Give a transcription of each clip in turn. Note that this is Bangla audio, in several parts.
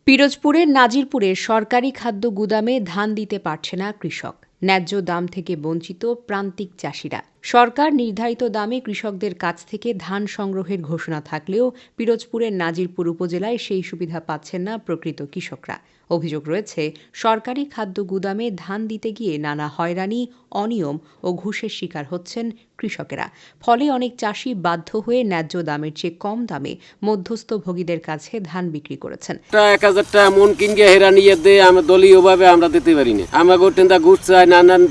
পিরোজপুরের নাজিরপুরে সরকারি খাদ্য গুদামে ধান দিতে পারছে না কৃষক। ন্যায্য দাম থেকে বঞ্চিত প্রান্তিক চাষিরা। সরকার নির্ধারিত দামে কৃষকদের কাছ থেকে ধান সংগ্রহের ঘোষণা থাকলেও পিরোজপুরের নাজিরপুর উপজেলায় সেই সুবিধা পাচ্ছেন না প্রকৃত কৃষকরা। অভিযোগ রয়েছে, সরকারি খাদ্য গুদামে ধান দিতে গিয়ে নানা হয়রানি, অনিয়ম ও ঘুষের শিকার হচ্ছেন কৃষকেরা। ফলে অনেক চাষি বাধ্য হয়ে ন্যায্য দামের চেয়ে কম দামে মধ্যস্থভোগীদের কাছে ধান বিক্রি করেছেন। 1000 টাকা মন কিনে হেরা নিয়ে দেয়, আমরা দলীয়ভাবে আমরা দিতে পারি না। আমার গোটেন্দা ঘুষ চায়, নানান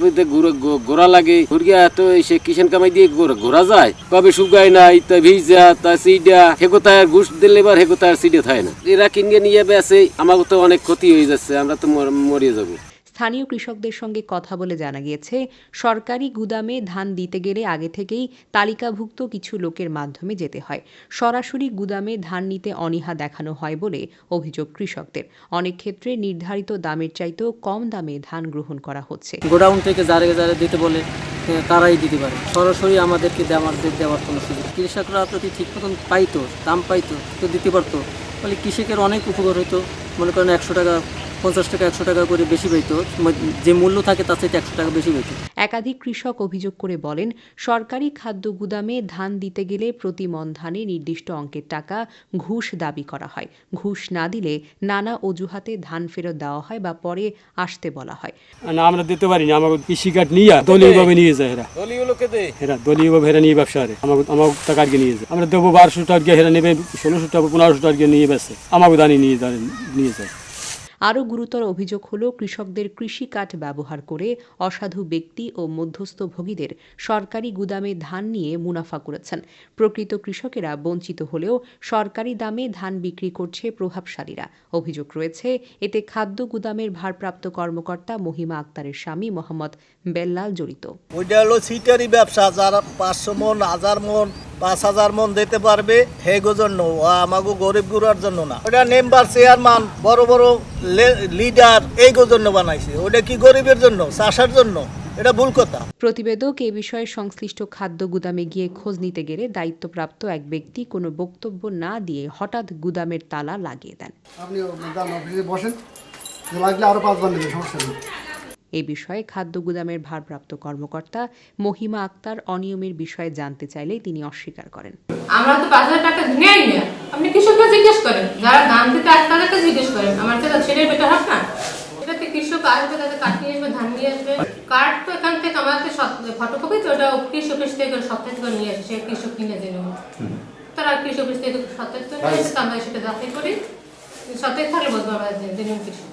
ঘোরা লাগে, ঘুরিয়া তো সে কিষান কামাই দিয়ে ঘোরা যায়, কবে শুকায় নাই, তা ভিজা তা সিডা হেকোতায় ঘুষ দিলে এবার হেকোতায় সিডে থাকে না। এরা কিনে নিয়ে বেসে, আমার তো অনেক ক্ষতি হয়ে যাচ্ছে, আমরা তো মরিয়ে যাবো। স্থানীয় কৃষকদের সঙ্গে কথা বলে জানা গিয়েছে, সরকারি গুদামে ধান দিতে গেলে আগে থেকেই তালিকাভুক্ত কিছু লোকের মাধ্যমে যেতে হয়। সরাসরি গুদামে ধান নিতে অনীহা দেখানো হয় বলে অভিযোগ কৃষকদের। অনেক ক্ষেত্রে নির্ধারিত দামের চাইতেও কম দামে ধান গ্রহণ করা হচ্ছে। গোডাউন থেকে যারে যারে দিতে বলে তারাই দিতে পারে, সরাসরি আমাদেরকে দেওয়ার কোনো সুযোগ। কৃষকরা যদি ঠিক মতন পাইতো, দাম পাইতো, তো দিতে পারতো, ফলে কৃষকের অনেক উপকার হতো। মনে করেন 100 টাকা, 50 টাকা, 100 টাকা করে বেশি পাইতো, যে মূল্য থাকে তার চাইতে 100 টাকা বেশি পাইতো। একাধিক কৃষক অভিযোগ করে বলেন, সরকারি খাদ্য গুদামে ধান দিতে গেলে প্রতি মণ ধানে নির্দিষ্ট অঙ্কের টাকা ঘুষ দাবি করা হয়। ঘুষ না দিলে নানা অজুহাতে ধান ফেরত দেওয়া হয় বা পরে আসতে বলা হয়। না, আমরা দিতে পারি না। আমাকে কৃষি কার্ড নিয়ে দলীয়ভাবে নিয়ে যায় এরা, দলীয়ভাবে হেরা নিয়ে ব্যবসা করে আমার টাকা নিয়ে যায়। আমরা দেবো 1200 টাকা, হেরা নেবে 1600 টাকা, 1500 টাকা নিয়ে বেসে আমাকে দানি নিয়ে যায়। আরও গুরুতর অভিযোগ হল, কৃষকদের কৃষি কার্ড ব্যবহার করে অসাধু ব্যক্তি ও মধ্যস্থভোগীদের সরকারি গুদামে ধান নিয়ে মুনাফা করেছেন। প্রকৃত কৃষকেরা বঞ্চিত হলেও সরকারি দামে ধান বিক্রি করছে প্রভাবশালীরা। অভিযোগ রয়েছে, এতে খাদ্য গুদামের ভারপ্রাপ্ত কর্মকর্তা মহিমা আক্তারের স্বামী মোহাম্মদ বেল্লাল জড়িত। ওইটা হলো সিটারি ব্যবসা, যারা 500 মন, 1000 মন, 5000 মন দিতে পারবে, হেগো জন্য, আমাগো গরিব গুড়ার জন্য না। ওটা মেম্বার, চেয়ারম্যান, বড় বড় লিডার এইগো জন্য বানাইছে। ওটা কি গরিবের জন্য, চাষার জন্য? এটা ভুল কথা। প্রতিবেদক এ বিষয়ে সংশ্লিষ্ট খাদ্য গুদামে গিয়ে খোঁজ নিতে গেলে দায়িত্বপ্রাপ্ত এক ব্যক্তি কোনো বক্তব্য না দিয়ে হঠাৎ গুদামের তালা লাগিয়ে দেন। আপনি বসেন, লাগলে আরো 5 বার নেবেন, সমস্যা নেই। এ বিষয়ে খাদ্য গুদামের ভারপ্রাপ্ত কর্মকর্তা মহিমা আক্তার অনিয়মের বিষয়ে জানতে চাইলে তিনি অস্বীকার করেন। আমরা তো 5000 টাকা নেই না, আপনি কৃষককে জিজ্ঞেস করেন, যারা ধান দিতে আসে তাদেরকে জিজ্ঞেস করেন। আমার তো ছেলের বেটা হোক না, এটাতে কৃষক আসবে, তাদের কাঠ নিয়ে আসবে, ধান নিয়ে আসবে। কাঠ তো এখান থেকে আমাদের ফটোকপি তো ওটা কৃষক থেকে সপ্তাহ থেকে নিয়ে আসে, সে কৃষক কিনে জেনে তারা কৃষক থেকে সপ্তাহ থেকে আমরা সেটা যাচাই করি, সপ্তাহে থাকলে বলবো আমরা জেনুইন কৃষক।